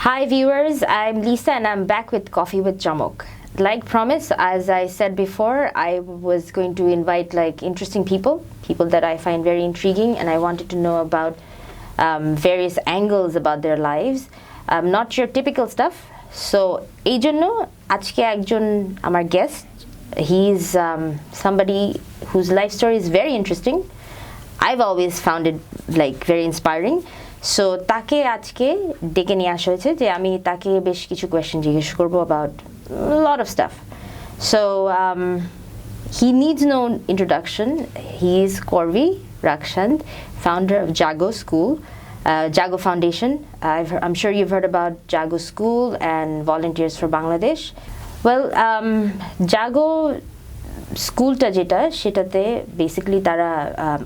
Hi viewers, I'm Lisa and I'm back with Coffee with Chamak. Like promised, as I said before, I was going to invite interesting people that I find very intriguing, and I wanted to know about various angles about their lives, not your typical stuff. So, এই জন্য আজকে একজন আমার guest. He's somebody whose life story is very interesting. I've always found it very inspiring. So তাকে আজকে ডেকে নিয়ে আসা হয়েছে যে আমি তাকে বেশ কিছু কোয়েশ্চেন জিজ্ঞেস করব about a lot of stuff. So he needs no introduction. He is Korvi Rakshand, founder of Jaago School, Jaago Foundation. I'm sure you've heard about Jaago School and Volunteers for Bangladesh. Well, Jaago স্কুলটা সেটাতে basically তারা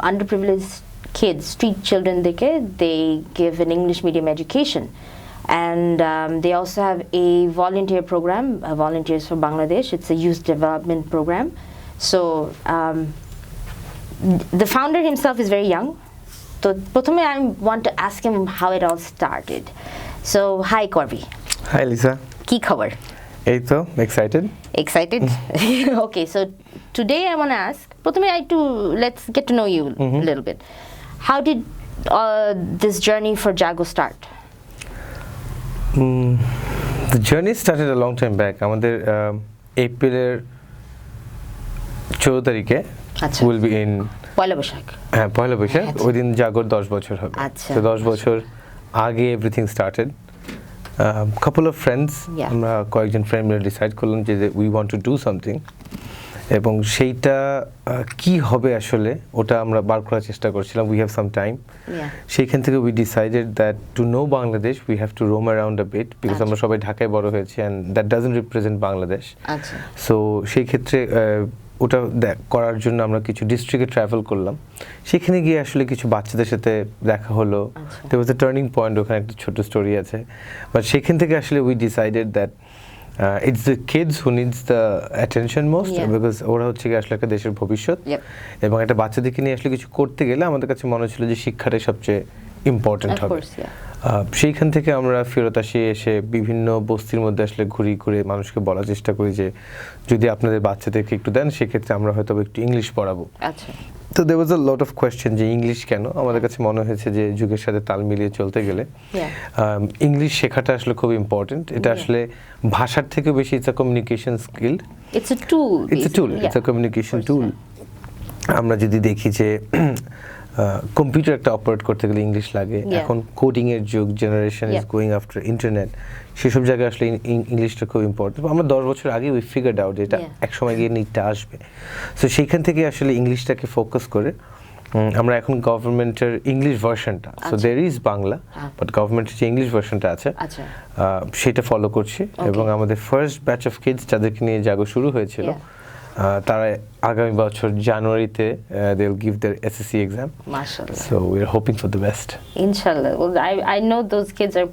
underprivileged kids, street children, they give an English medium education, and they also have a volunteer program, Volunteers for Bangladesh. It's a youth development program. So the founder himself is very young. So প্রথমে I want to ask him how it all started. So hi Korvi. Hi Lisa. কি খবর? এই তো excited. Okay, so today I want to ask, প্রথমে let's get to know you a little bit. How did this journey for Jaago start? The journey started a long time back. আমাদের এপ্রিলের 14 তারিখে will be in পয়লা বৈশাখ। হ্যাঁ পয়লা বৈশাখ, ওই দিন জাগোর 10 বছর হবে। তো 10 বছর আগে everything started. Couple of friends, আমরা কয়েকজন ফ্রেন্ড মিলে ডিসাইড করলাম যে we want to do something. এবং সেইটা কি হবে আসলে ওটা আমরা বার করার চেষ্টা করছিলাম. We have some time. সেইখান থেকে we decided that to know Bangladesh we have to roam around a bit because আমরা সবাই ঢাকায় বড় হয়েছি and that doesn't represent Bangladesh. So সেই ক্ষেত্রে ওটা করার জন্য আমরা কিছু ডিস্ট্রিক্টে ট্রাভেল করলাম. সেখানে গিয়ে আসলে কিছু বাচ্চাদের সাথে দেখা হলো. There was a turning point, ওখানে একটা ছোট স্টোরি আছে. বাট সেখান থেকে আসলে we decided that it's the kids who needs the attention most, because ওরা হচ্ছে আসলে একটা দেশের ভবিষ্যৎ, এবং একটা বাচ্চাদেরকে নিয়ে আসলে কিছু করতে গেলে আমাদের কাছে মনে ছিল যে শিক্ষাটাই সবচেয়ে ইম্পর্টেন্ট হবে. সেইখান থেকে আমরা ফেরত এসে বিভিন্ন বস্তির মধ্যে আসলে ঘুরি করে মানুষকে বলার চেষ্টা করি যে যদি আপনাদের বাচ্চাদেরকে একটু দেন সেক্ষেত্রে আমরা হয়তো একটু ইংলিশ পড়াবো. তো there was a lot of question যে ইংলিশ কেন. আমাদের কাছে মনে হয়েছে যে যুগের সাথে তাল মিলিয়ে চলতে গেলে ইংলিশ শেখাটা আসলে খুব ইম্পর্টেন্ট. এটা আসলে ভাষার থেকে বেশি it's a communication skill. It's a tool. It's a communication tool. আমরা যদি দেখি যে কম্পিউটার একটা অপারেট করতে গেলে ইংলিশ লাগে. এখন কোডিং এর যুগ, generation is going after internet. সেসব জায়গায় আসলে ইংলিশটা খুব ইম্পর্টেন্ট. আমরা 10 বছর আগে উই ফিগার্ড আউট এটা এক সময় গিয়ে নিডটা আসবে. সো সেইখান থেকে আসলে ইংলিশটাকে ফোকাস করে আমরা এখন গভর্নমেন্টের ইংলিশ ভার্সনটা, so there is Bangla but গভর্নমেন্টের যে ইংলিশ ভার্সনটা আছে সেটা ফলো করছি. এবং আমাদের ফার্স্ট ব্যাচ অফ কিডস যাদেরকে নিয়ে জাগো শুরু হয়েছিল তারা আগামী বছর জানুয়ারিতে they will give their SSC exam. Mashallah. So we are hoping for the best. Inshallah. Well, I know those kids are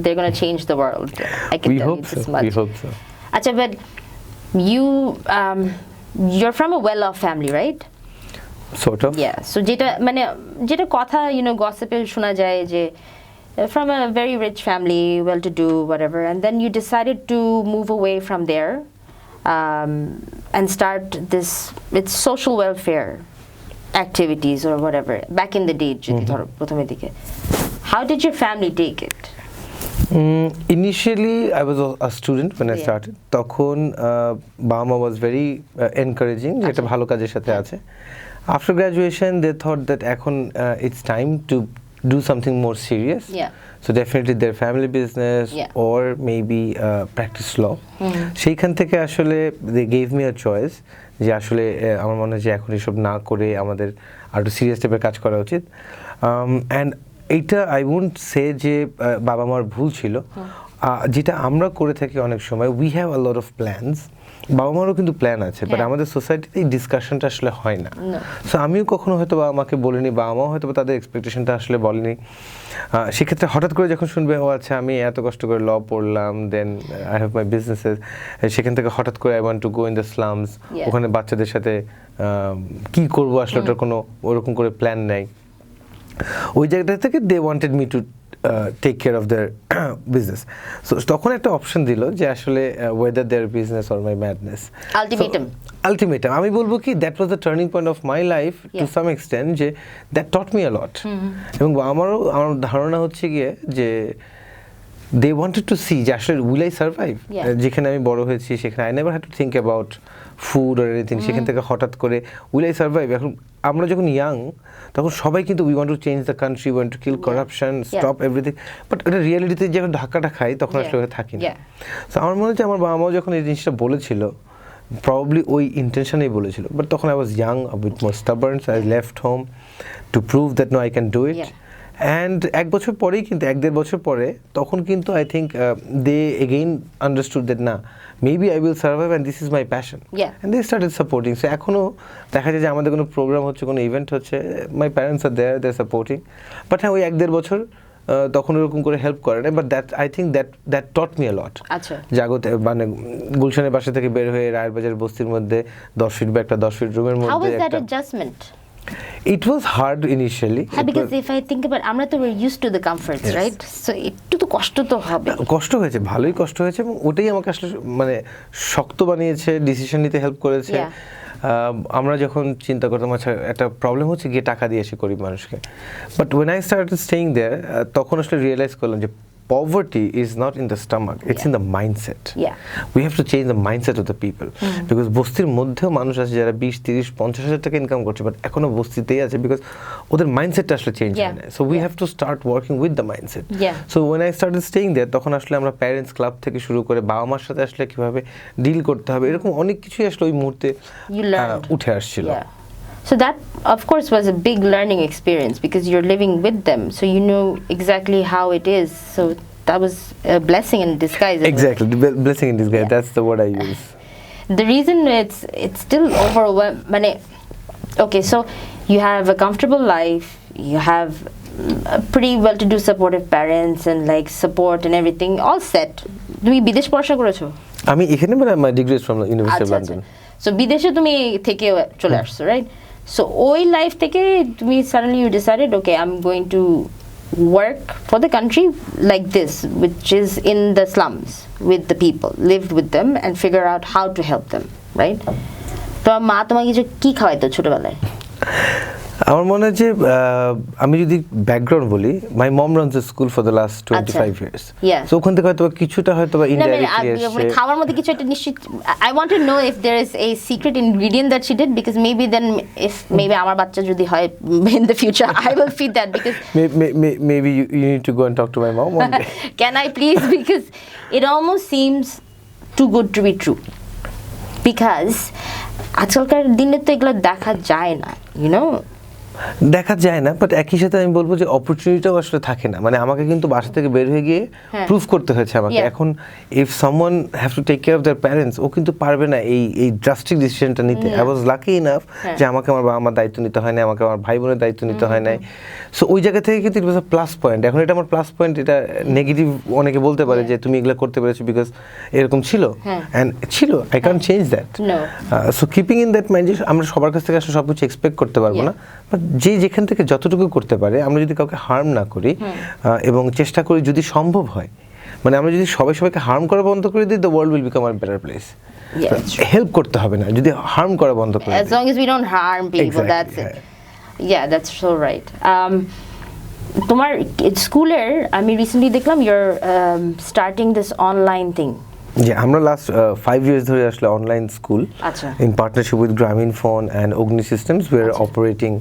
they're going to change the world. I can tell you this much. We hope so. Acha, but you're from a well-off family, right? Sort of. Yeah. So যেটা কথা gossip-এ শোনা যায় যে from a very rich family, well-to-do, whatever, and then you decided to move away from there. And start it's social welfare activities or whatever back in the day. How did your family take it? Initially I was a student when I started. তখন Bama was very encouraging যেটা ভালো কাজের সাথে আছে. After graduation they thought that এখন it's time to do something more serious. So definitely their family business or maybe practice law. সেইখান থেকে আসলে they gave me a choice যে আসলে আমার মনে হয় যে এখন এসব না করে আমাদের আরো সিরিয়াস টাইপের কাজ করা উচিত. and এটা I won't say যে বাবা মার ভুল ছিল. যেটা আমরা করে থাকি অনেক সময় we have a lot of plans. বাবা মারও কিন্তু প্ল্যান আছে, বাট আমাদের সোসাইটিতে এই ডিসকাশনটা আসলে হয় না. সো আমিও কখনো হয়তো বাবা মাকে বলিনি, বাবা মাও হয়তো তাদের এক্সপেকটেশনটা আসলে বলেনি. সেক্ষেত্রে হঠাৎ করে যখন শুনবে ও আচ্ছা আমি এত কষ্ট করে ল পড়লাম, then I have my businesses, সেখান থেকে হঠাৎ করে I want to go in the slums, ওখানে বাচ্চাদের সাথে কি করবো আসলে ওটার কোনো ওরকম করে প্ল্যান নেই. ওই জায়গাটা থেকে they wanted me to take care of their business. So তখন একটা অপশন দিল যে আসলে whether their business or my madness. Ultimatum. আমি বলবো কি that was the turning point of my life to some extent যে that taught me a lot. এবং আমার ধারণা হচ্ছে গিয়ে যে they wanted to see যে আসলে will I survive? যেখানে আমি বড় হয়েছি সেখানে I never had to think about food or anything. সেখান থেকে হঠাৎ করে will I survive? এখন আমরা যখন ইয়াং তখন সবাই কিন্তু we want to change the country, we want to kill corruption, stop everything. But এটা রিয়েলিটিতে যখন ধাক্কাটা খাই তখন আসলে থাকি না। So আমার মনে হচ্ছে আমার বাবা মাও যখন এই জিনিসটা বলেছিল probably ওই ইন্টেনশনেই বলেছিল, বাট তখন I was young, a bit more stubborn, so I left home to prove that no I can do it. And এক বছর পরেই কিন্তু 1-1.5 বছর পরে তখন কিন্তু I think they again understood that না maybe I will survive and this is my passion. And they started supporting. So এখনো দেখা যায় যে আমাদের কোনো প্রোগ্রাম হচ্ছে, কোনো ইভেন্ট হচ্ছে, my parents are there, they're supporting. But হ্যাঁ ওই 1-1.5 বছর তখন এরকম করে হেল্প করে না, but that I think that taught me a lot. জাগোতে মানে গুলশানের বাসা থেকে বের হয়ে রায়ের বাজার বস্তির মধ্যে 10 ফিট বা একটা 10 ফিট রুমের মধ্যে How was that adjustment? It was hard initially. Because if I think about আমরা তো we're used to the comforts, right? So একটু তো কষ্ট তো হবে। কষ্ট হয়েছে, ভালোই কষ্ট হয়েছে, এবং ওটাই আমাকে আসলে মানে শক্ত বানিয়েছে, ডিসিশন নিতে হেল্প করেছে। আমরা যখন চিন্তা করতাম আচ্ছা একটা প্রবলেম হচ্ছে গিয়ে টাকা দিয়ে এসে গরিব মানুষকে, but when I started staying there তখন আসলে রিয়েলাইজ করলাম যে poverty is not in the stomach, it's in the mindset. We have to change the mindset of the people. Because বস্তির মধ্যেও মানুষ আছে যারা 20-30-50 হাজার টাকা ইনকাম করছে, বাট এখনো বস্তিতেই আছে বিকজ ওদের মাইন্ডসেটটা আসলে চেঞ্জ হয় না। So we have to start working with the mindset. So when I started staying there তখন আসলে আমরা প্যারেন্টস ক্লাব থেকে শুরু করে বাবা মার সাথে আসলে কিভাবে ডিল করতে হবে এরকম অনেক কিছুই আসলে ওই মুহূর্তে উঠে আসছিল। So that, of course, was a big learning experience because you're living with them, so you know exactly how it is. So that was a blessing in disguise. Exactly, blessing in disguise. That's the word I use. The reason it's still overwhelming. Okay, so you have a comfortable life, you have pretty well-to-do, supportive parents, and like support and everything, all set. তুমি বিদেশ পড়াশোনা করেছো? আমি এখানে মানে my degree is from the University of London. So বিদেশে তুমি থেকে চলে আসছো, right? So ওই লাইফ থেকে তুমি suddenly you decided, okay, I'm going to work for the country like this, which is in the slums with the people, lived with them and figure out how to help them, right? তোমার মা তোমাকে কি খাওয়াইতো ছোটবেলায়? আমার মনে হয় যে আমি যদি ব্যাকগ্রাউন্ড বলি, my mom runs a school for the last 25 years. সো ওখান থেকে হয়তো কিছুটা হয়তো বা ইনডাইরেক্টলি খাওয়ার মধ্যে কিছু একটা নিশ্চিত। I want to know if there is a secret ingredient that she did, because maybe then if maybe আমার বাচ্চা যদি হয় in the future I will feed that, because maybe you need to go and talk to my mom one day. Can I please, because it almost seems too good to be true, because আজকালকার দিনে তো এগুলো দেখা যায় না, you know, দেখা যায় না, বাট একই সাথে আমি বলবো যে অপরচুনিটিও আসলে থাকে না। মানে আমাকে কিন্তু বাসা থেকে বের হয়ে গিয়ে প্রুভ করতে হয়েছে আমাকে। এখন if someone have to take care of their parents, ও কিন্তু পারবে না এই ড্রাস্টিক ডিসিশনটা নিতে। আই ওয়াজ লাকি ইনাফ যে আমাকে আমার বাবা মার দায়িত্ব নিতে হয় না, আমাকে আমার ভাই বোনের দায়িত্ব নিতে হয় নাই। সো ওই জায়গা থেকে কিন্তু ইট ওয়াজ আ প্লাস পয়েন্ট। এখন এটা আমার প্লাস পয়েন্ট, এটা নেগেটিভ অনেকে বলতে পারে যে তুমি এগুলো করতে পেরেছো বিকজ এরকম ছিল, অ্যান্ড ছিল, I can't change that. So keeping in that mind যে আমরা সবার কাছ থেকে আসলে সব কিছু এক্সপেক্ট করতে পারবো না, বাট যে যেখান থেকে যতটুকু করতে পারে আমরা যদি কাউকে হার্ম না করি এবং চেষ্টা করি যদি সম্ভব হয়, মানে আমরা যদি সবাইকে হার্ম করা বন্ধ করে দিই, the world will become a better place. Help করতে হবে না, যদি হার্ম করা বন্ধ করে দিই, as long as we don't harm people, that's it. Yeah, that's so right. তোমার স্কুলের আমি রিসেন্টলি দেখলাম you're starting this online thing. যে আমরা লাস্ট 5 ইয়ার্স ধরে আসলে online school in partnership with গ্রামীণ phone and Agni systems we are operating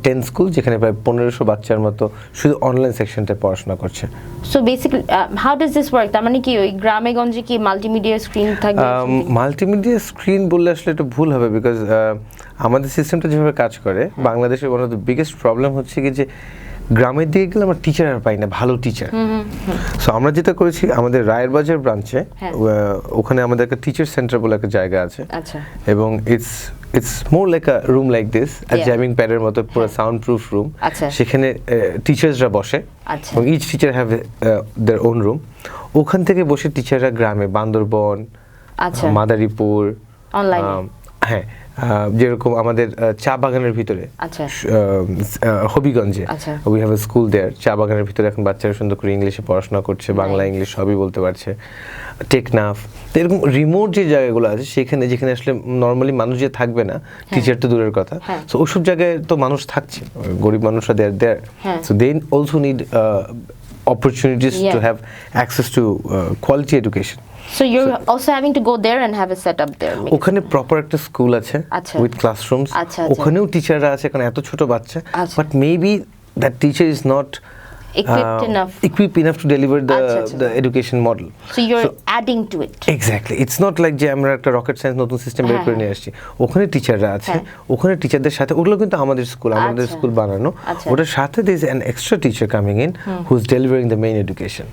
10 school, যেখানে প্রায় 1500 বাচ্চার মতো শুধু অনলাইন সেকশনটা পড়াশোনা করছে। So basically how does this work? তার মানে কি ওই গ্রামে গঞ্জে কি মাল্টিমিডিয়া স্ক্রিন থাকবে? মাল্টিমিডিয়া স্ক্রিন বললে আসলে এটা ভুল হবে, বিকজ আমাদের সিস্টেমটা যেভাবে কাজ করে বাংলাদেশের one of the biggest problem হচ্ছে কি যে গ্রামের দিকে গেলে আমরা টিচার আর পাই না, ভালো টিচার। সো আমরা যেটা করেছি আমাদের রায়ের বাজার ব্রাঞ্চে, ওখানে আমাদের একটা টিচার সেন্টার বলে একটা জায়গা আছে, এবং it's more like a room like this, a jamming pad এর মতো পুরো সাউন্ড প্রুফ রুম। সেখানে টিচার্সরা বসে এবং each teacher have their own room। ওখান থেকে বসে টিচাররা গ্রামে বান্দরবন, মাদারীপুর, অনলাইনে, হ্যাঁ যেরকম আমাদের চা বাগানের ভিতরে হবিগঞ্জে উই হ্যাভ এ স্কুল দেয়ার, চা বাগানের ভিতরে এখন বাচ্চারা সুন্দর করে ইংলিশে পড়াশোনা করছে, বাংলা ইংলিশ সবই বলতে পারছে। টেকনাফ, এরকম রিমোট যে জায়গাগুলো আছে সেখানে যেখানে আসলে নর্মালি মানুষ যে থাকবে না, টিচার তো দূরের কথা, সো ওইসব জায়গায় তো মানুষ থাকছে, গরিব মানুষরা there, so they also need opportunities to have access to quality education. So you're also having to go there and have a setup there. ওখানে প্রপার একটা স্কুল আছে with classrooms, ওখানেও টিচাররা আছে কারণ এত ছোট বাচ্চা, but maybe that teacher is not equipped enough to deliver the education model. So you're adding to it. Exactly. It's not like যে আমরা একটা রকেট সায়েন্স নতুন সিস্টেম বের করে নিয়ে আসছি। ওখানে টিচাররা আছে, ওখানে টিচারদের সাথে ওগুলো কিন্তু আমাদের স্কুল বানানো, ওটার সাথে there is an extra teacher coming in who's delivering the main education.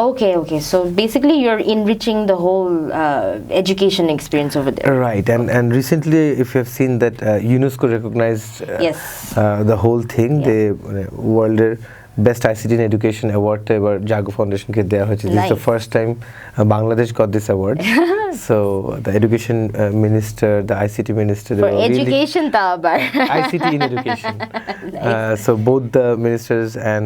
Okay. So basically you're enriching the whole education experience over there. Right. And recently, if you have seen that UNESCO recognized the whole thing, the world Best ICT in Education award ever Jaago Foundation ke deya hoyeche. This is the first time Bangladesh got this award. So the education minister, the ICT minister, for education ICT in education. So both the ministers and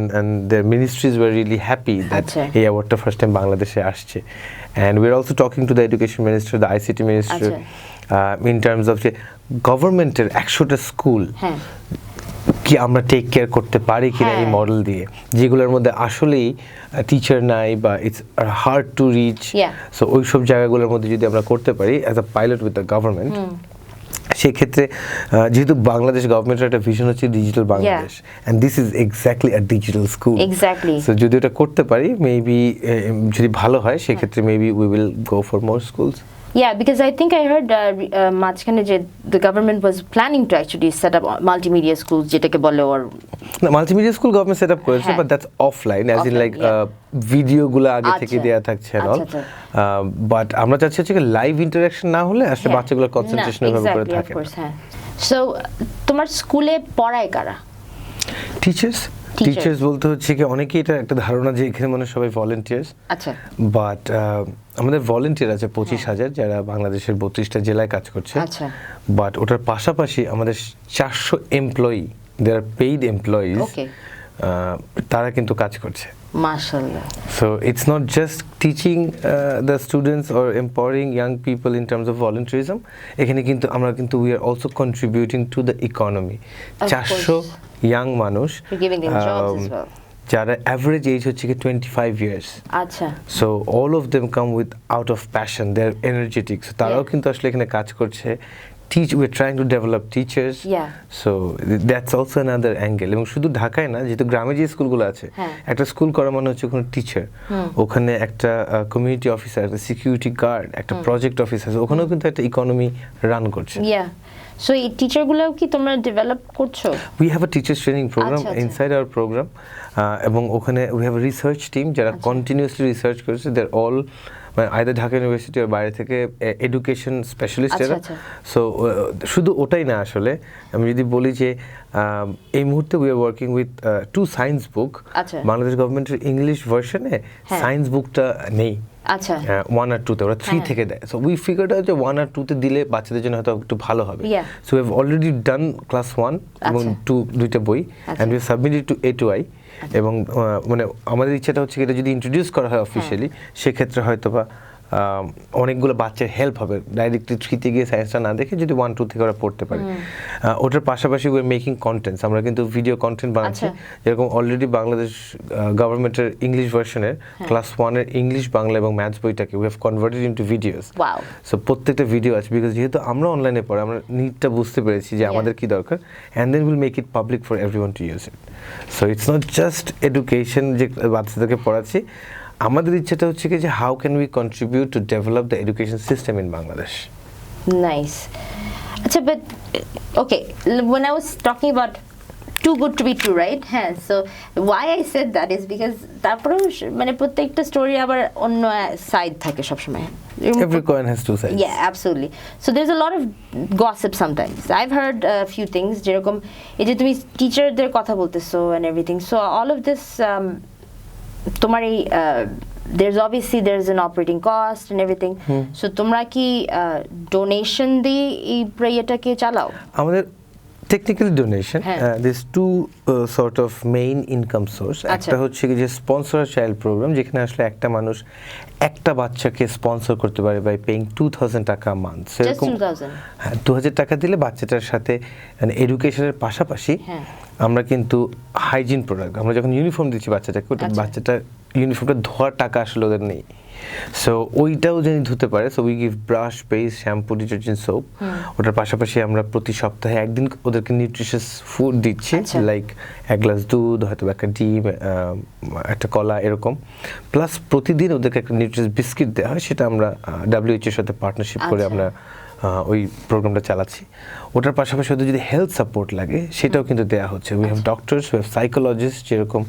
their ministries were really happy that এই awardটা first time Bangladeshe আসছে. And we're also talking to the education minister, the ICT minister, in terms of governmenটের 100টা school কি আমরা take care করতে পারি কিনা এই মডেল দিয়ে, যেগুলোর মধ্যে আসলেই টিচার নাই বা it's hard to reach, so ওই সব জায়গাগুলোর মধ্যে যদি আমরা করতে পারি as a pilot with the government, সেক্ষেত্রে যেহেতু বাংলাদেশ গভর্নমেন্টের একটা ভিশন হচ্ছে digital Bangladesh, and this is exactly a digital school, so যদি এটা করতে পারি মেবি যদি ভালো হয় সেক্ষেত্রে maybe we will go for more schools. Yeah, because I think I heard the government was planning to actually set up multimedia schools, jetake bole or no, multimedia school government set up করেছে, but that's offline, as in like video গুলো আগে থেকে দেয়া থাকছে and all, but আমরা চাচ্ছি হচ্ছে live interaction না হলে আসলে বাচ্চাগুলোর কনসেন্ট্রেশন এভাবে করে থাকে না. So তোমার স্কুলে পড়ায় কারা? টিচার্স বলতে হচ্ছে কি অনেকেই এটা একটা ধারণা যে এখানে মনে সবাই ভলান্টিয়ার্স, বাট আমাদের ভলান্টিয়ার আছে 25,000 যারা বাংলাদেশের 32টা জেলায় কাজ করছে, বাট ওটার পাশাপাশি আমাদের 400 এমপ্লয়ি, দে আর পেইড এমপ্লয়িজ, তারা কিন্তু কাজ করছে. Mashallah. So it's not just teaching the students or empowering young people in terms of volunteerism. এখানে কিন্তু আমরা কিন্তু we are also contributing to the economy. 400 young মানুষ, giving them jobs as well. যারা average age হচ্ছে কি 25 years. আচ্ছা. So all of them come with out of passion. They're energetic. So তারাও কিন্তু আসলে এখানে কাজ করছে. We're trying to develop teachers, so that's also another angle. এবং শুধু ঢাকায় না, যেহেতু গ্রামে যে স্কুলগুলো আছে, একটা স্কুল করা মানে হচ্ছে ওখানে টিচার, ওখানে একটা কমিউনিটি অফিসার, একটা সিকিউরিটি গার্ড, একটা প্রজেক্ট অফিসার, ওখানেও কিন্তু একটা ইকোনমি রান করছে. So এই টিচারগুলোও কি তোমরা ডেভেলপ করছো? We have a teachers training program inside our program, এবং ওখানে we have a research team যারা continuously research করছে. They're all either Dhaka university আর বাইরে থেকে এডুকেশন স্পেশালিস্ট এরা. সো শুধু ওটাই না, আসলে আমি যদি বলি যে এই মুহূর্তে we are working with 2 science বুক. বাংলাদেশ গভর্নমেন্টের ইংলিশ ভার্সনে সায়েন্স বুকটা নেই, 1 আর 2 তে, ওরা 3 থেকে দেয়. সো উই ফিগারড আউট যে 1 আর 2 তে দিলে বাচ্চাদের জন্য হয়তো একটু ভালো হবে. So we have already done class 1 এবং 2 দুইটা বই, and we submitted to A2I. এবং মানে আমাদের ইচ্ছাটা হচ্ছে এটা যদি ইন্ট্রোডিউস করা হয় অফিসিয়ালি, সেক্ষেত্রে হয়তো বা অনেকগুলো বাচ্চার হেল্প হবে, ডাইরেক্টলি 3তে গিয়ে সায়েন্সটা না দেখে যদি 1, 2 থেকে ওরা পড়তে পারে. ওটার পাশাপাশি উই আর মেকিং কন্টেন্টস, আমরা কিন্তু ভিডিও কন্টেন্ট বানাচ্ছি. যেরকম অলরেডি বাংলাদেশ গভর্নমেন্টের ইংলিশ ভার্সনের ক্লাস 1-এর ইংলিশ, বাংলা এবং ম্যাথস বইটাকে we have converted into videos. So প্রত্যেকটা ভিডিও আছে, বিকজ যেহেতু আমরা অনলাইনে পড়ে আমরা নিডটা বুঝতে পেরেছি যে আমাদের কি দরকার, and then will make it public for everyone to use it. So it's not just education যে বাচ্চাদেরকে পড়াচ্ছি, আমাদের ইচ্ছাটা হচ্ছে কি যে how can we contribute to develop the education system in Bangladesh. Nice. আচ্ছা, but okay, when I was talking about too good to be true, right? So why I said that is because তারপরে মানে প্রত্যেকটা story আবার অন্য side থাকে সব সময়. Every coin has 2 sides. Yeah, absolutely. So there's a lot of gossip sometimes. I've heard a few things, যেরকম এই যে তুমি টিচারদের কথা বলতেছো and everything. So all of this তোমার এই there's an operating cost and everything. So তোমরা কি donation দিয়ে এই প্রেয়াটাকে চালাও? আমাদের technically donation. There's two sort of main income source. একটা হচ্ছে যে sponsor child program, যেখানে আসলে একটা মানুষ একটা বাচ্চাকে স্পন্সর করতে পারে বাই পেইং 2000 টাকা a month. Just 2000? হ্যাঁ, 2000 টাকা দিলে বাচ্চাটার সাথে মানে এডুকেশনের পাশাপাশি আমরা কিন্তু হাইজিন প্রোডাক্ট, আমরা যখন ইউনিফর্ম দিচ্ছি বাচ্চাটাকে, ওটা বাচ্চাটার ইউনিফর্মটা ধোয়ার টাকা আসলে ওদের নেই, সো ওইটাও যদি ধুতে পারে, so we give brush, paste, shampoo, detergent, soap. ওটার পাশাপাশি আমরা প্রতি সপ্তাহে একদিন ওদেরকে নিউট্রিশিয়াস ফুড দিচ্ছি, লাইক এক গ্লাস দুধ, হয়তো একটা ডিম, একটা কলা, এরকম। প্লাস প্রতিদিন ওদেরকে একটা নিউট্রিশিয়াস বিস্কিট দেওয়া হয়, সেটা আমরা WHO এর সাথে পার্টনারশিপ করে আমরা ওই প্রোগ্রামটা চালাচ্ছি। ওটার পাশাপাশি ওদের যদি হেলথ সাপোর্ট লাগে সেটাও কিন্তু দেওয়া হচ্ছে। We have doctors, we have psychologist, যেরকম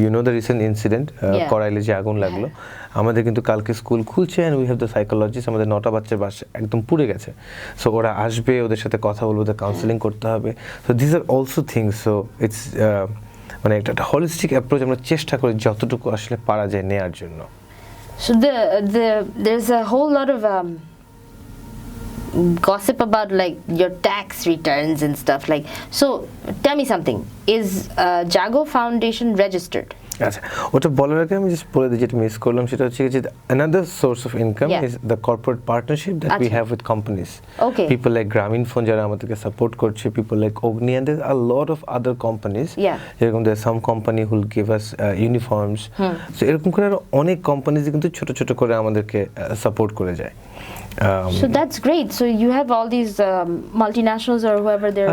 you know the recent incident করাইলে যে আগুন লাগলো, আমাদের কিন্তু কালকে স্কুল খুলছে, and we have the psychologist. আমাদের 9টা বাচ্চার বাসা একদম পুড়ে গেছে, সো ওরা আসবে, ওদের সাথে কথা বলবো, ওদের কাউন্সেলিং করতে হবে। So this are also things, so it's মানে একটা হোলিস্টিক অ্যাপ্রোচ আমরা চেষ্টা করি যতটুকু আসলে পারা যায় নেওয়ার জন্য। So there's a whole lot of gossip about like your tax returns and stuff, like, so tell me something, is Jaago Foundation registered? আচ্ছা, ওটা বলার আগে আমি জাস্ট বলে দিই, যেটা মিস করলাম সেটা হচ্ছে যে another source of income is the corporate partnership that we have with companies. People like Grameenphone যারা আমাদেরকে সাপোর্ট করছে, people like Ogni, and there's a lot of other companies. যেরকম there's some company who will give us uniforms. So এরকম করে আরো অনেক companies কিন্তু ছোট ছোট করে আমাদেরকে সাপোর্ট করে যায়। So that's great. So you have all these multinationals or whoever they're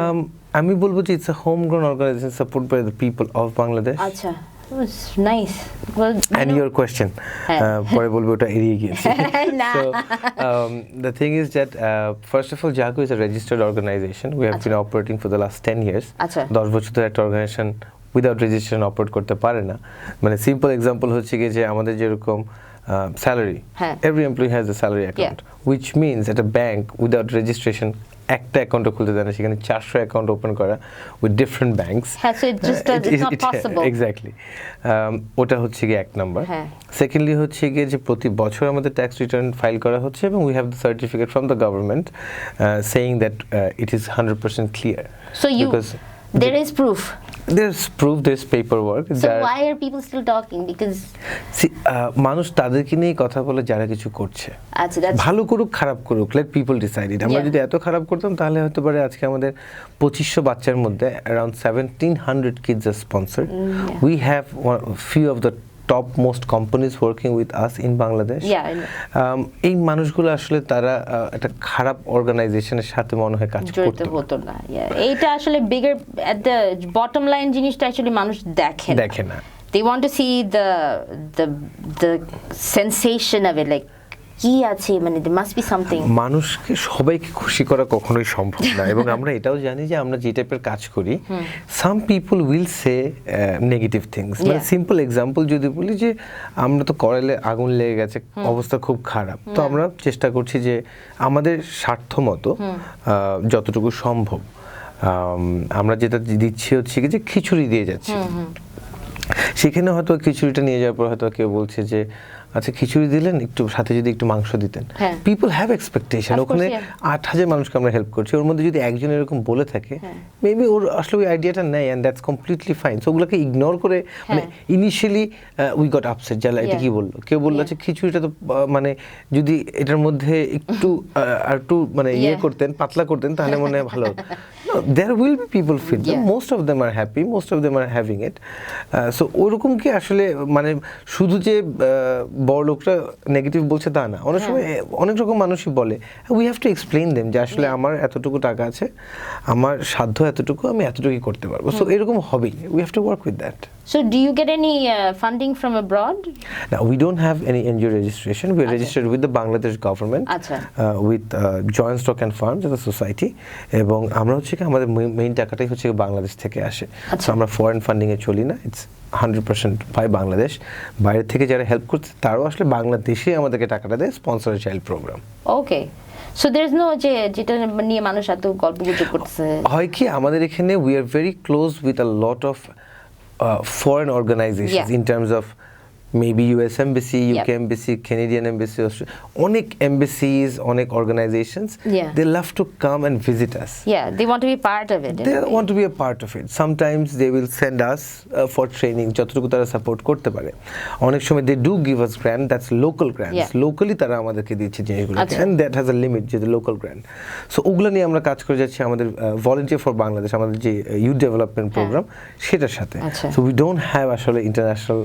আমি বলবো যে it's a homegrown organization supported by the people of Bangladesh. আচ্ছা, it was nice. Well, and your question, পরে বলবো ওটা এড়িয়ে গিয়েছি। So the thing is that first of all, Jaago is a registered organization. We have been operating for the last 10 years. 10 বছর ধরে একটা organisation without registration operate করতে পারে না। মানে সিম্পল এক্সাম্পল হচ্ছে কি যে আমাদের যেরকম salary, every employee has a salary account, which means at a bank without registration একটা অ্যাকাউন্ট খুলতে দেয় না, সেখানে 400 অ্যাকাউন্ট ওপেন করা with different banks. So it just it's not possible. Exactly. ওটা হচ্ছে কি এক নাম্বার। সেকেন্ডলি হচ্ছে গিয়ে যে প্রতি বছর আমাদের ট্যাক্স রিটার্ন ফাইল করা হচ্ছে, এবং we have the certificate from the government saying that it is 100% clear. So there is proof. There's proof, there's paperwork. So why are people still talking? Because মানুষ তাদেরকে নিয়ে কথা বলে যারা কিছু করছে, আচ্ছা, ভালো করুক খারাপ করুক, let people decide it. আমরা যদি এত খারাপ করতাম তাহলে হয়তো পারে আজকে আমাদের 2500 বাচ্চার মধ্যে around 1700 kids are sponsored. We have few of the top most companies working with us in Bangladesh. এই মানুষগুলো আসলে তারা একটা খারাপ অর্গানাইজেশনের সাথে মনে হয় কাজ করতে হতো না। এইটা আসলে bigger at the bottom line জিনিসটা আসলে মানুষ দেখে না। They want to see the sensation of it, like কি আছে, মানে there must be something. মানুষকে সবাইকে খুশি করা কখনোই সম্ভব না, এবং আমরা এটাও জানি যে আমরা যে টাইপের কাজ করি, some people will say negative things. মানে সিম্পল এক্সাম্পল যদি বলি যে আমরা তো করাইলে আগুন লেগে গেছে, অবস্থা খুব খারাপ, তো আমরা চেষ্টা করছি যে আমাদের স্বার্থ মতো যতটুকু সম্ভব আমরা যেটা দিচ্ছি হচ্ছে কি যে খিচুড়ি দিয়ে যাচ্ছি। সেখানে হয়তো খিচুড়িটা নিয়ে যাওয়ার পর হয়তো কেউ বলছে যে আচ্ছা খিচুড়ি দিলেন, একটু সাথে যদি একটু মাংস দিতেন। পিপল হ্যাভ এক্সপেকটেশন, ওখানে 8000 মানুষকে আমরা হেল্প করছি, ওর মধ্যে যদি একজন এরকম বলে থাকে, মেবি ওর আসলে ওই আইডিয়াটা নেই, and that's completely fine. So ওগুলোকে ইগনোর করে মানে ইনিশিয়ালি উই গট আপসেট, যারা এটা কি বললো, কেউ বললো যে খিচুড়িটা তো মানে যদি এটার মধ্যে একটু আর একটু মানে ইয়ে করতেন, পাতলা করতেন, তাহলে মনে হয় ভালো। There will be people feel them. Most of them are happy, most of them are having it. So ওরকম কি আসলে মানে শুধু যে বড় লোকরা নেগেটিভ বলছে তা না, অনেক সময় অনেক রকম মানুষই বলে। We have to explain them যে আসলে আমার এতটুকু টাকা আছে, আমার সাধ্য এতটুকু, আমি এতটুকুই করতে পারবো। সো এরকম হবেই, we have to work with that. So do you get any funding from abroad? No, we don't have any NGO registration. We are registered with the Bangladesh government, with Joint Stock and Farms as a society, এবং আমরা হচ্ছে কি আমাদের main টাকাটাই হচ্ছে বাংলাদেশ থেকে আসে। So আমরা ফরেন ফান্ডিং এ চলি না, ইটস 100% বাই বাংলাদেশ। বাইরে থেকে যারা হেল্প করছে তারাও আসলে বাংলাদেশে আমাদেরকে টাকাটা দেয়, sponsor child program. Okay, so there is no যেটা নিয়ে মানুষ এত গল্পগুজব করছে। হয় কি আমাদের এখানে we are very close with a lot of foreign organizations in terms of maybe US embassy, UK embassy, Canadian embassy, অনেক embassies, অনেক organizations, they love to come and visit us. Yeah, they want to be part of it. They want to be a part of it. Sometimes they will send us for training, যতটুকু তারা support করতে পারে। অনেক সময় they do give us grant, that's local grants. Locally তারা আমাদেরকে দিচ্ছে জিনিসগুলো, and that has a limit, যে local grant. So ওগুলো নিয়ে আমরা কাজ করে যাচ্ছি আমাদের Volunteer for Bangladesh, আমাদের যে youth development program, সেটার সাথে। So we don't have আসলে international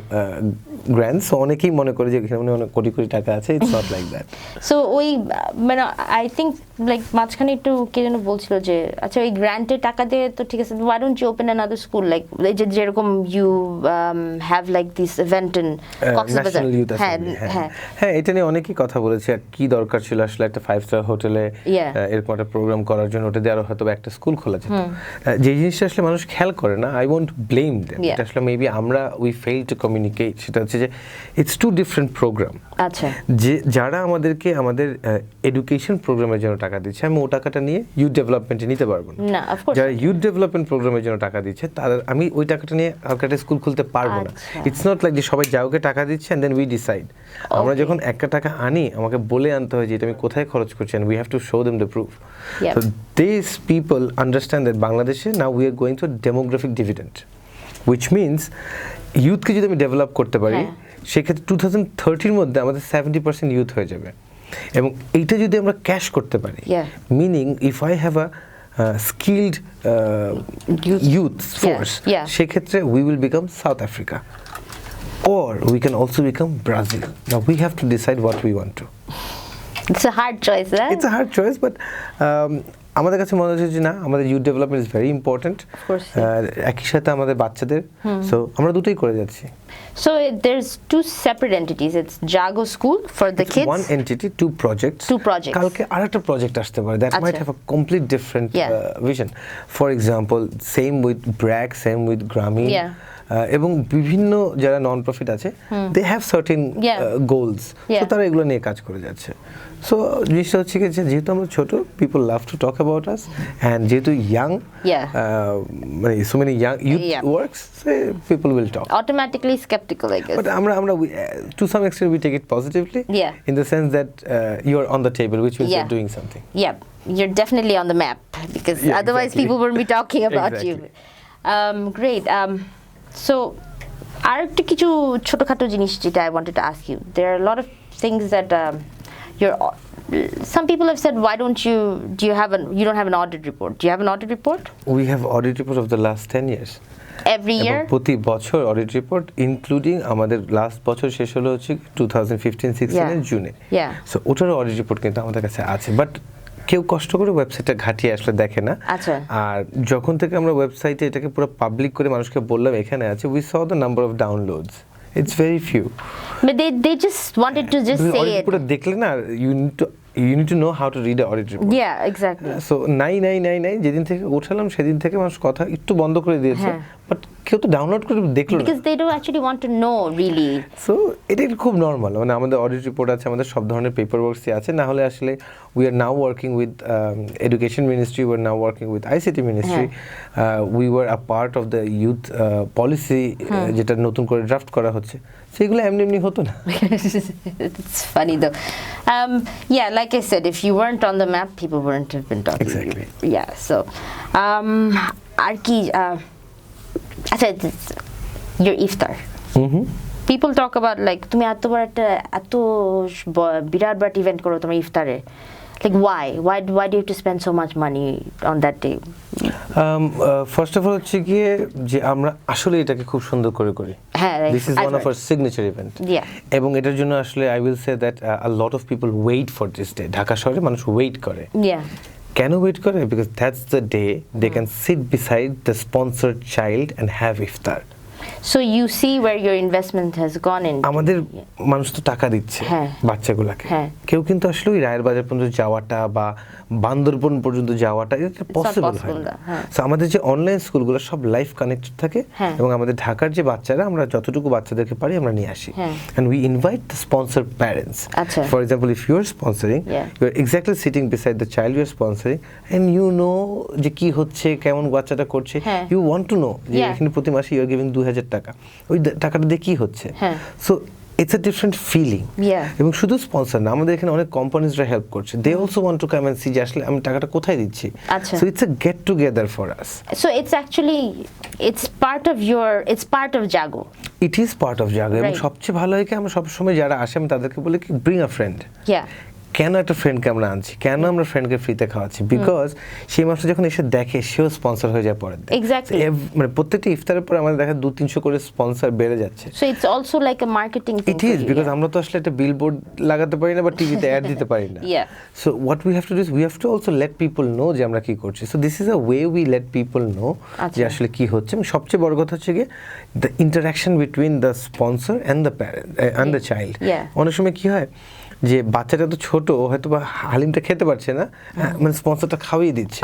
grants. So অনেকেই মনে করে যে এখানে অনেক কোটি কোটি টাকা আছে, it's not like that. So ওই মানে I think like মাঝখানে একটু কে যেন বলছিল যে আচ্ছা ওই গ্র্যান্টের টাকা দিয়ে তো ঠিক আছে, why don't you open another school like যেরকম you have like this event in Cox's হ্যাঁ এটা নিয়ে অনেকেই কথা বলেছে কি দরকার ছিল আসলে একটা 5-star হোটেলে এরকম একটা প্রোগ্রাম করার জন্য, ওটা দিয়ে আরো হয়তো একটা স্কুল খোলা যেত। যে জিনিসটা আসলে মানুষ খেয়াল করে না, I won't blame them. এটা আসলে মেবি আমরা we fail to communicate, সেটা হচ্ছে যে it's two different program. আচ্ছা, যে যারা আমাদেরকে আমাদের এডুকেশন প্রোগ্রামের জন্য টাকা দিচ্ছে, আমি ও টাকাটা নিয়ে ইউথ ডেভেলপমেন্টে নিতে পারবো না। যারা ইউথ ডেভেলপমেন্ট প্রোগ্রামের জন্য টাকা দিচ্ছে তাদের আমি ওই টাকাটা নিয়ে একটা স্কুল খুলতে পারবো না। ইটস নট লাইক যে সবাই যাওকে টাকা দিচ্ছে এন্ড দেন উই ডিসাইড। আমরা যখন একটা টাকা আনি আমাকে বলে আনতে হয় যে এটা আমি কোথায় খরচ করছি, and we have to show them the proof. So this people understand that বাংলাদেশে now we are going to demographic dividend, which means ইউথকে যদি আমি ডেভেলপ করতে পারি সেক্ষেত্রে 2030 মধ্যে আমাদের 70% ইউথ হয়ে যাবে, এবং এইটা যদি আমরা ক্যাশ করতে পারি, meaning if I have a skilled youth force, সেক্ষেত্রে we will become South Africa or we can also become Brazil. Now we have to decide what we want to. It's a hard choice, right? It's a hard choice, but আমাদের কাছে মনে হচ্ছে যে না, আমাদের youth development is very important, একই সাথে আমাদের বাচ্চাদের, সো আমরা দুটোই করে যাচ্ছি। So there's two separate entities. It's Jaago School for the kids. One entity, two projects. কালকে আরেকটা প্রজেক্ট আসতে পারে that might have a complete different vision. For example, same with BRAC, same with Grameen. এবং বিভিন্ন যারা non profit আছে, they have certain goals. So তারা এগুলো নিয়ে কাজ করে যাচ্ছে। সো জিনিসটা হচ্ছে কি, যেহেতু আমরা ছোট, people love to talk about us, and যেহেতু ইয়াং, মানে so many young youth works, so people will talk. Automatically skeptical, I guess. But আমরা to some extent we take it positively, in the sense that you are on the table, which means you're doing something. Yeah, you're definitely on the map, because otherwise people wouldn't be talking about you. Great. So আরেকটু কিছু ছোটখাটো জিনিস যেটা I wanted to ask you. There are a lot of things that some people have said, why don't you don't have an audit report? Do you have an audit report? We have audit report of the last 10 years. Every year? প্রতি বছর audit report, including আমাদের last বছর শেষ হলো হচ্ছে 2015-16 এর জুনে। So ওটার অডিট রিপোর্ট কিন্তু আমাদের কাছে আছে, বাট কেউ কষ্ট করে ওয়েবসাইটটা ঘাটিয়ে আসলে দেখে না। আর যখন থেকে আমরা ওয়েবসাইটে এটাকে পুরো পাবলিক করে মানুষকে বললাম এখানে আছে, we saw the number of downloads. It's very few. But they just wanted to just say it. পুরো দেখলে না, you need to know how to read an audit report. Yeah, exactly. So নাই যেদিন থেকে উঠালাম সেদিন থেকে মানুষ কথা একটু বন্ধ করে দিয়েছে, বাট কেউ তো ডাউনলোড করে দেখলো না, because they don't actually want to know really. So এটা খুব নরমাল, মানে আমাদের অডিট রিপোর্ট আছে, আমাদের সব ধরনের পেপার ওয়ার্কসই আছে। না হলে আসলে we are now working with education ministry, we are now working with ICT ministry. We were a part of the youth policy যেটা নতুন করে ড্রাফট করা হচ্ছে, সেগুলো এমনি হতো না। It's funny though. Yeah, like I said, if you weren't on the map, people wouldn't have been talking. Exactly. Yeah, so আর কি আচ্ছা, your iftar. People talk about like তুমি এত বিরাট বড় ইভেন্ট করো তোমার ইফতারে, like why do you have to spend so much money on that day? First of all হচ্ছে গিয়ে যে আমরা আসলে এটাকে খুব সুন্দর করে করি। This is one of our signature event. এবং এটার জন্য আসলে I will say that a lot of people wait for this day. Dhaka শহরে মানুষ ওয়েট করে। কেন ওয়েট করে? Because that's the day they can sit beside the sponsored child and have iftar. So you see where your investment has gone in. আমাদের মানুষ তো টাকা দিচ্ছে বাচ্চাগুলোকে, কেউ কিন্তু আসলে ওই রায়ের বাজার পর্যন্ত যাওয়াটা বা বান্দরবন পর্যন্ত যাওয়াটা এটা পসিবল হয় না। সো আমাদের যে অনলাইন স্কুলগুলো সব লাইফ কানেক্টেড থাকে, এবং আমাদের ঢাকার যে বাচ্চারা, আমরা যতটুকু বাচ্চাদেরকে পারি আমরা নিয়ে আসি, and we invite the sponsor parents. For example, if you are sponsoring, you are exactly sitting beside the child you are sponsoring, and you know যে কি হচ্ছে, কেমন বাচ্চাটা করছে, you want to know যে এখানে প্রতি মাসে you are giving 2000 2,000 টাকা, ওই টাকাটা দিয়ে কি হচ্ছে? So it's a different feeling. এবং শুধু স্পন্সর না, আমাদের এখানে অনেক কোম্পানিজরা হেল্প করছে, they also want to come and see যে আসলে আমি টাকাটা কোথায় দিচ্ছি। So it's a get together for us. So it's actually it's part of Jaago. It is part of Jaago. এবং সবচেয়ে ভালো হয় কি আমরা সবসময় যারা আসে আমি তাদেরকে বলি কি bring a friend. কেন একটা ফ্রেন্ডকে আমরা আনছি, কেন আমরা ফ্রেন্ডকে ফ্রিতে খাওয়াচ্ছি? বিকজ সেই মানুষটা যখন এসে দেখে সেও স্পন্সর হয়ে যায় পরে। মানে প্রত্যেকটা ইফতারের পরে আমাদের দেখা 200-300 করে স্পন্সর বেড়ে যাচ্ছে। So it's also like a marketing thing. It is, because আমরা তো আসলে একটা বিলবোর্ড লাগাতে পারি না বা টিভিতে অ্যাড দিতে পারি না। So what we have to do is we have to also let people know যে আমরা কি করছি। So this is a way we let people know যে আসলে কি হচ্ছে। সবচেয়ে বড় কথা হচ্ছে গিয়ে the interaction between the sponsor and the parent and the child. অনেক সময় কি হয় যে বাচ্চাটা তো ছোট, হয়তো বা হালিমটা খেতে পারছে না, মানে স্পন্সরটা খাওয়িয়ে দিচ্ছে।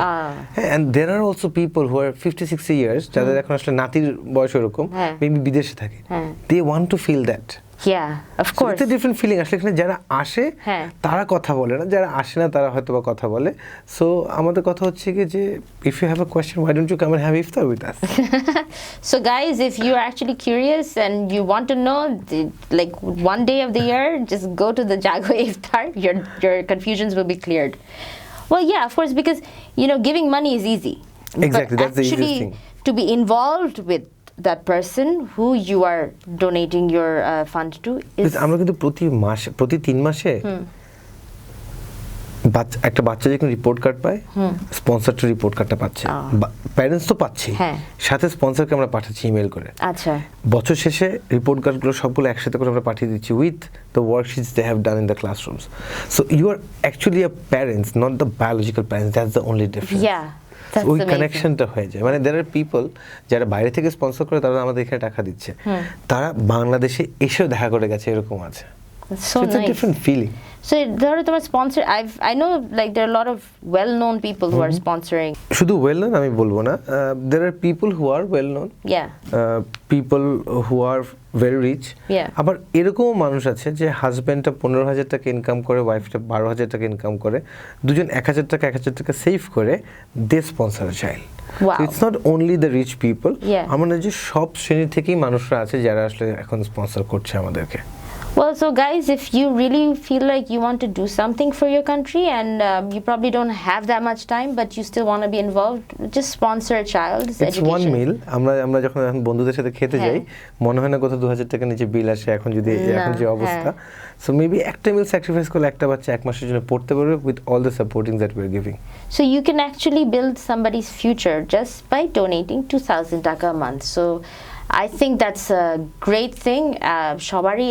And there are also people who are 50-60 years, যাদের এখন আসলে নাতির বয়স এরকম, মেবি বিদেশে থাকে, they want to feel that. of course. It's a different feeling. আসলে এখানে যারা আসে তারা কথা বলে না, যারা আসে না তারা হয়তো বা কথা বলে। সো আমাদের কথা হচ্ছে কি যে if you have a question, why don't you come and have iftar with us? So guys, if you are actually curious and you want to know like one day of the year, just go to the Jaago iftar. Your confusions will be cleared. Well, yeah, of course, because giving money is easy. Exactly, that's the easiest thing. To be involved with that person who you are donating your fund to is আমরা কিন্তু প্রতি 3 মাসে একটা বাচ্চা যখন report card পায়, স্পন্সরটা report কার্ডটা পাচ্ছে, প্যারেন্টস তো পাচ্ছে, সাথে স্পন্সরকে আমরা পাঠাচ্ছি ইমেল করে। আচ্ছা, বছর শেষে রিপোর্ট কার্ডগুলো সবগুলো একসাথে করে আমরা পাঠিয়ে দিচ্ছি with the worksheets they have done in the classrooms. So you are actually a parents, not the biological parents, that's the only difference. ওই কানেকশনটা হয়ে যায়। মানে দেয়ার আর পিপল যারা বাইরে থেকে স্পন্সর করে তারা আমাদের এখানে টাকা দিচ্ছে, তারা বাংলাদেশে এসেও দেখা করে গেছে, এরকম আছে। So it's a different feeling. So there are sponsor. I know like there are a lot of well-known people who are sponsoring. শুধু well known আমি বলবো না, there are people who are well known. People who are very rich. আবার এরকমও মানুষ আছে যে হাজবেন্ডটা 15,000 টাকা ইনকাম করে, ওয়াইফটা 12,000 টাকা ইনকাম করে, দুজন 1,000 টাকা সেভ করে they sponsor a child. Wow. So it's not only the rich people. আমার মনে হয় যে সব শ্রেণী থেকেই মানুষরা আছে যারা আসলে এখন স্পন্সর করছে আমাদেরকে। Well, so guys, if you really feel like you want to do something for your country and you probably don't have that much time but you still want to be involved, just sponsor a child's education. It's one meal. আমরা যখন বন্ধুদের সাথে খেতে যাই, মনে হয় না কত 2,000 টাকা নিচে বিল আসে এখন যে অবস্থা। So maybe একটা মিল স্যাক্রিফাইস করলে একটা বাচ্চা 1 মাসের জন্য পড়তে পারবে with all the supporting that we're giving. So you can actually build somebody's future just by donating 2,000 taka a month. So I think that's a great thing. Shobari,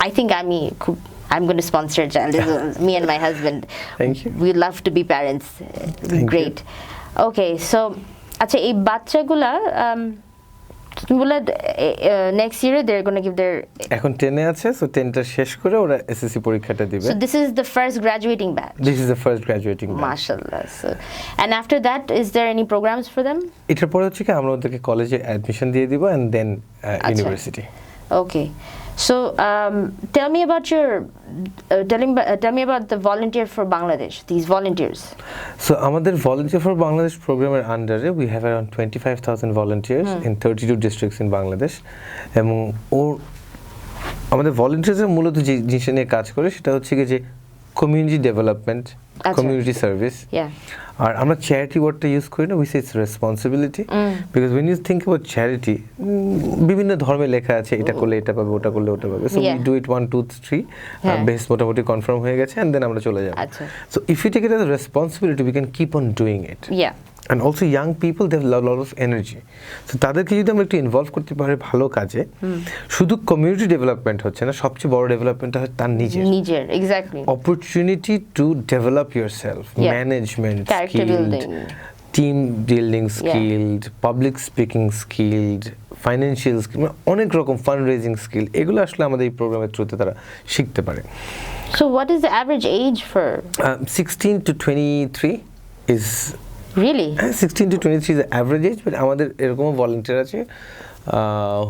I think I'm going to sponsor a child. Me and my husband. Thank you. We love to be parents. Great. Okay, so acha ei bachchagula next year they're going to give their এখন 10 এ আছে, so 10টা শেষ করে ওরা SSC পরীক্ষাটা দিবে। So this is the first graduating batch. This is the first graduating batch. Mashallah. So and after that is there any programs for them? এটার পরে হচ্ছে কি আমরা ওদেরকে কলেজে অ্যাডমিশন দিয়ে দিব and then university. Okay. So tell me about tell me about the volunteer for Bangladesh, these volunteers. So আমাদের volunteer for Bangladesh প্রোগ্রামের আন্ডারে we have around 25,000 volunteers in 32 districts in Bangladesh. এবং আমাদের volunteers মূলত যে জিনিস নিয়ে কাজ করে সেটা হচ্ছে কি যে কমিউনিটি ডেভেলপমেন্ট, কমিউনিটি সার্ভিস। আর আমরা চ্যারিটি ওয়ার্ডটা ইউজ করি না, we say it's responsibility, because when you think about charity বিভিন্ন ধর্মে লেখা আছে এটা করলে এটা পাবে, ওটা করলে ওটা পাবে। So we do it 1 2 3 base মোটামুটি কনফার্ম হয়ে গেছে and then আমরা চলে যাব। So if you take it as a responsibility we can keep on doing it. And also young people, they have a lot of energy. So তাদেরকে যদি আমরা একটু ইনভলভ করতে পারি ভালো কাজে, শুধু কমিউনিটি ডেভেলপমেন্ট হচ্ছে না, সবচেয়ে বড় ডেভেলপমেন্টটা হচ্ছে তার নিজের exactly opportunity to develop yourself, management skilled, team building skilled, public speaking skilled, financial skill, অনেক রকম ফান্ড রেজিং স্কিল, এগুলো আসলে আমাদের এই প্রোগ্রামের থ্রুতে তারা শিখতে পারে। So what is the average age for 16 to 23 is really 16 to 23 is the average age, but আমাদের এরকম ভলান্টিয়ার আছে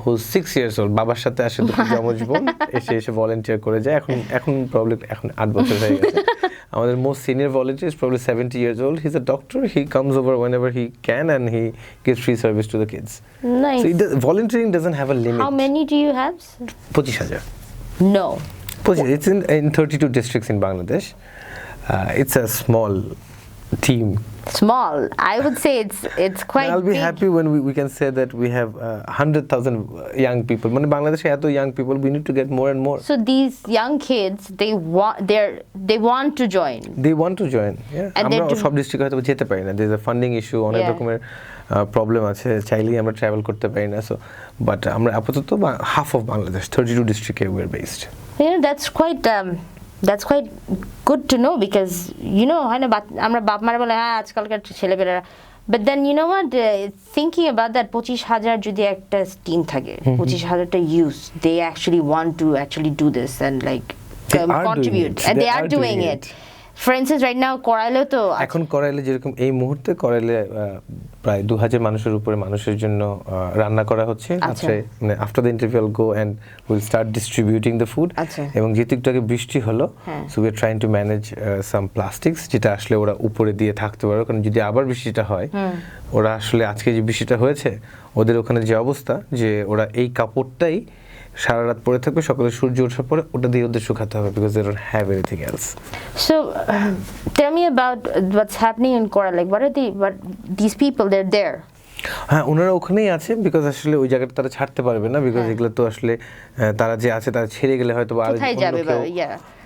who 6 years old, বাবার সাথে আসে দুটো যমজ বোন এসে ভলান্টিয়ার করে যায়। এখন প্রবলেম 8 বছর হয়ে গেছে। Our most senior volunteer is probably 70 years old. He's a doctor. He comes over whenever he can and he gives free service to the kids. Nice. So volunteering doesn't have a limit. How many do you have? 25,000. No. It's in 32 districts in Bangladesh. It's a small team. Small. I would say it's quite I'll be big. happy when we can say that we have 100,000 young people. When Bangladesh has young people, we need to get more and more. So these young kids, they want to join. They want to join. Yeah. And আমরা সব ডিস্ট্রিক্টে হয়তো যেতে পারি না। There's a funding issue, অনেক রকমের problem আছে। চাইলেই আমরা ট্রাভেল করতে পারি না। So, but আমরা আপাতত half of Bangladesh, 32 districts we're based. That's quite good to know because হয় না আমরা বাপ মারা বলে আজকালকার ছেলেপেলেরা, but then you know what, thinking about that 25,000 যদি একটা টিম থাকে, 25,000টা youth, they actually want to actually do this and like contribute, and they are doing it. For instance, right now করাইলে তো এখন করাইলে যেরকম এই মুহূর্তে করাইলে প্রায় 2,000 মানুষের উপরে মানুষের জন্য রান্না করা হচ্ছে। আচ্ছা, মানে after the interview will go and will start distributing the food. এবং যেহেতু একটু আগে বৃষ্টি হলো, so we are trying to manage some plastics, যেটা আসলে ওরা উপরে দিয়ে থাকতে পারে, কারণ যদি আবার বৃষ্টিটা হয়, ওরা আসলে আজকে যে বৃষ্টিটা হয়েছে ওদের ওখানে যে অবস্থা, যে ওরা এই কাপড়টাই সারা রাত পরে থাকবে, সকালে সূর্য ওঠার পরে ওটা দিয়ে ওদের শুকাতে হবে, because they don't have anything else. So tell me about what's happening in Kora, like what these people, they're there. হ্যাঁ, ওনারা ওখানেই আছে, বিকজ আসলে ওই জায়গাটা তারা ছাড়তে পারবে না, বিকজ এগুলো তো আসলে তারা যে আছে তারা ছেড়ে গেলে হয়তো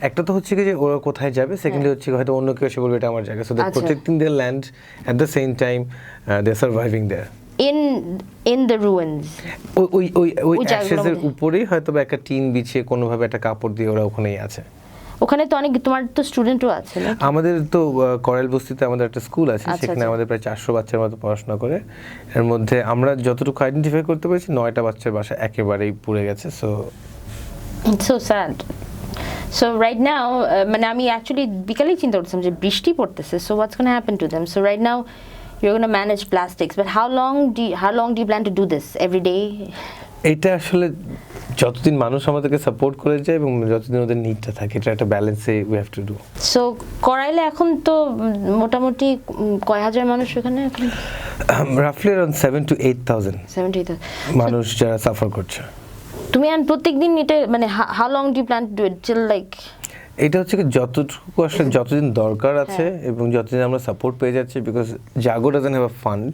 একটা তো হচ্ছে কি যে ওরা কোথায় যাবে, সেকেন্ডলি হচ্ছে হয়তো অন্য কেউ এসে বলবে এটা আমার জায়গা, so they protecting their land at the same time they are surviving their in the ruins. ওই অ্যাশেজের উপরেই হয়তো একটা টিন বিছিয়ে কোনোভাবে একটা কাপড় দিয়ে ওরা ওখানেই আছে। ওখানে তো অনেক, তোমার তো স্টুডেন্টও আছে না? আমাদের তো করাইল বস্তিতে আমাদের একটা স্কুল আছে, সেখানে আমাদের প্রায় 400 বাচ্চার মতো পড়াশোনা করে। এর মধ্যে আমরা যতটুকু আইডেন্টিফাই করতে পেরেছি 9টা বাচ্চার বাসা একেবারেই পুড়ে গেছে। So it's so sad. So right now, মানে আমি অ্যাকচুয়ালি বিকালেই চিন্তা করছিলাম যে বৃষ্টি পড়তেছে, so what's going to happen to them? So right now you're going to manage plastics, but how long do you plan to do this every day? এটা আসলে যতদিন মানুষ আমাদেরকে সাপোর্ট করে যায় এবং যতদিন ওদের নিডটা থাকে, এটা একটা ব্যালেন্সে we have to do. So করাইলে এখন তো মোটামুটি কয় হাজার মানুষ এখানে এখন? রাফলি अराउंड 7 to 8,000 মানুষ যারা সাফার করছে। তুমি প্রত্যেকদিন এটা মানে how long do you plan to do it till like? এটা হচ্ছে কি যতটুকু আসলে যতদিন দরকার আছে এবং যতদিন আমরা সাপোর্ট পেয়ে যাচ্ছি, because Jaago doesn't have a fund.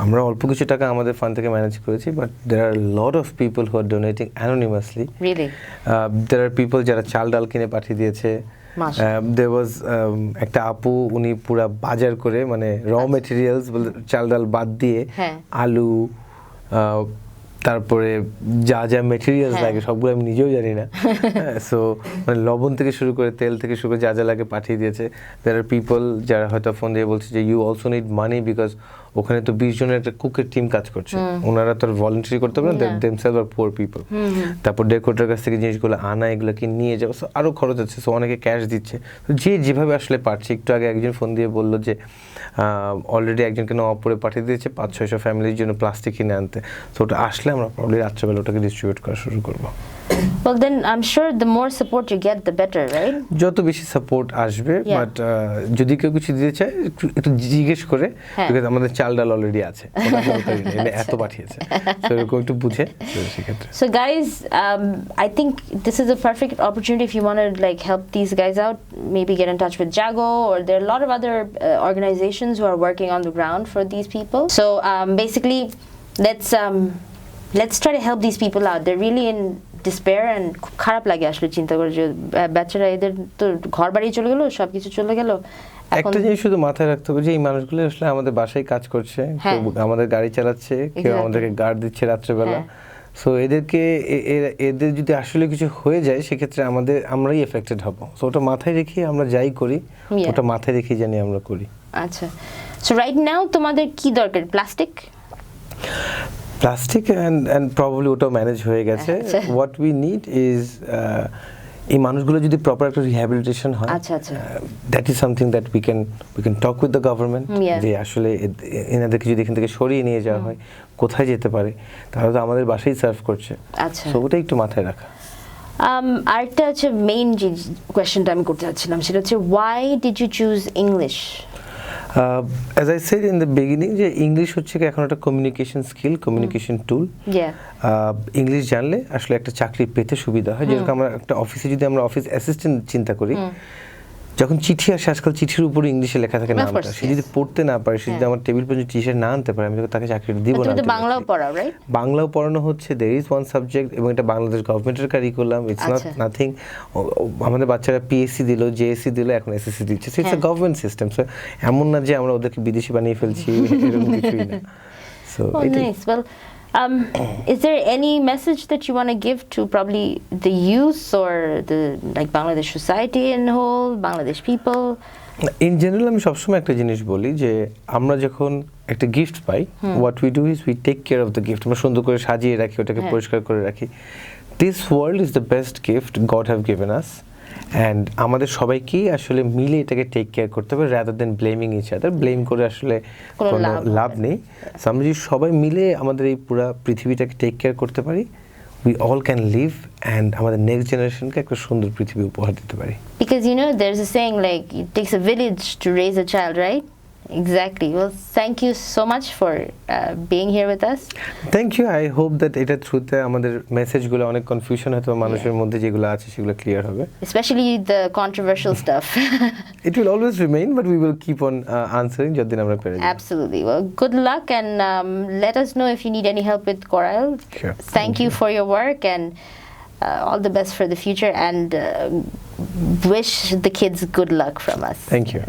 আমরা অল্প কিছু টাকা আমাদের ফান্ড থেকে ম্যানেজ করেছি, but there are lot of people who are donating anonymously. Really there are people যারা চাল ডাল কিনে পাঠিয়ে দিয়েছে। there was একটা আপু, উনি পুরা বাজার করে মানে র মেটেরিয়ালস চাল ডাল বাদ দিয়ে আলু, তারপরে যা যা মেটেরিয়ালস লাগে সবগুলো আমি নিজেও জানি না, সো মানে লবণ থেকে শুরু করে তেল থেকে শুরু করে যা যা লাগে পাঠিয়ে দিয়েছে। দেয়ার আর পিপল যারা হয়তো ফোন দিয়ে বলছে যে you also need money, because ওখানে তো 20 জনের একটা কুকের টিম কাজ করছে, ওনারা তো ভলান্টারি করতে পারেন, দেমসেলস আর পোর পিপল। তারপর ডেকোরেটর কাছ থেকে জিনিসগুলো আনা, এগুলো কি নিয়ে যাওয়া, সো আরও খরচ আছে, সো অনেকে ক্যাশ দিচ্ছে, যে যেভাবে আসলে পারছে। একটু আগে একজন ফোন দিয়ে বললো যে অলরেডি একজনকে নবাবপুরে পাঠিয়ে দিয়েছে 500-600 ফ্যামিলির জন্য প্লাস্টিক কিনে আনতে, সো ওটা আসলে আমরা প্রবলি রাত্রেবেলা ওটাকে ডিস্ট্রিবিউট করা শুরু করবো। Well then I'm sure the more support you get the better, right? যত বেশি সাপোর্ট আসবে, বাট যদি কেউ কিছু দিতে চায় একটু জিজ্ঞেস করে, বিকজ আমাদের চাল ডাল অলরেডি আছে, এত পাঠিয়েছে, সো এরকম একটু বুঝে সেক্ষেত্রে। So guys, I think this is a perfect opportunity if you want to like help these guys out, maybe get in touch with Jaago, or there are a lot of other organizations who are working on the ground for these people. So basically let's try to help these people out. They're really in despair, and খুব খারাপ লাগে আসলে চিন্তা করে যে বাচ্চারা এদের তো ঘর বাড়ি চলে গেল, সবকিছু চলে গেল। একটা জিনিস শুধু মাথায় রাখতে হবে যে এই মানুষগুলো আসলে আমাদের বাসায় কাজ করছে, কেউ আমাদের গাড়ি চালাচ্ছে, কেউ আমাদেরকে গার্ড দিচ্ছে রাত্রেবেলা, সো এদের যদি আসলে কিছু হয়ে যায় সেক্ষেত্রে আমরাই এফেক্টেড হব, সো ওটা মাথায় রেখে আমরা যাই করি ওটা মাথায় রেখে জানি আমরা করি। আচ্ছা, সো রাইট নাও তোমাদের কি দরকার? প্লাস্টিক and probably ওটাও ম্যানেজ হয়ে গেছে। what we need is এই মানুষগুলো যদি প্রপার একটা রিহ্যাবিলিটেশন হয়, that is something that we can talk with the government, যে আসলে এনাদেরকে যদি এখান থেকে সরিয়ে নিয়ে যাওয়া হয় কোথায় যেতে পারে, তাহলে তো আমাদের বাসায় সার্ভ করছে, সো ওটা একটু মাথায় রাখা। আরেকটা হচ্ছে মেইন যে কোয়েশ্চেনটা আমি করতে চাচ্ছিলাম সেটা হচ্ছে why did you choose English? As I said in the beginning, যে ইংলিশ হচ্ছে এখন একটা কমিউনিকেশন স্কিল, কমিউনিকেশন টুল। ইংলিশ জানলে আসলে একটা চাকরি পেতে সুবিধা হয়। যেরকম আমরা একটা অফিসে যদি আমরা অফিস অ্যাসিস্ট্যান্ট চিন্তা করি, যখন চিঠি আসে আজকাল চিঠির উপরে ইংলিশে লেখা থাকে নামটা, সে যদি পড়তে না পারে, সে যদি আমার টেবিল পর্যন্ত চিঠি না আনতে পারে, আমি তাকে চাকরি দিব না। বাংলাও পড়াও, রাইট? বাংলাও পড়ানো হচ্ছে, there is one subject, এবং এটা বাংলাদেশ গভর্নমেন্টের কারিকুলাম, ইটস নট নাথিং। আমাদের বাচ্চারা পিএসসি দিল, জেএসসি দিল, এখন এসএসসি দিচ্ছে, it's a government system. So এমন না যে আমরা ওদেরকে বিদেশি বানিয়ে ফেলছি, এরকম কিছুই না। So nice. Well, is there any message that you want to give to probably the youth or the Bangladesh society in whole, Bangladesh people? In general, আমি সবসময় একটা জিনিস বলি যে আমরা যখন একটা gift pi, what we do is we take care of the gift. আমরা সুন্দর করে সাজিয়ে রাখি, ওটাকে পরিষ্কার করে রাখি। This world is the best gift God have given us. And আমাদের সবাইকেই আসলে মিলে এটাকে টেক কেয়ার করতে হবে, rather than blaming each other. Blame করে আসলে কোনো লাভ নেই। আমরা যদি সবাই মিলে আমাদের এই পুরো পৃথিবীটাকে টেক কেয়ার করতে পারি, we all can live and আমাদের নেক্সট জেনারেশনকে একটা সুন্দর পৃথিবী উপহার দিতে পারি। Because there's a saying like it takes a village to raise a child, right? Exactly. Well, thank you so much for being here with us. Thank you. I hope that এটা থ্রুতে আমাদের মেসেজগুলো অনেক কনফিউশন হয়তো মানুষের মধ্যে যেগুলো আছে সেগুলো ক্লিয়ার হবে। Especially the controversial stuff. It will always remain, but we will keep on answering যতদিন আমরা পেরে যাই। Absolutely. Well, good luck, and let us know if you need any help with Coral. Sure. Thank you for your work, and all the best for the future, and wish the kids good luck from us. Thank you.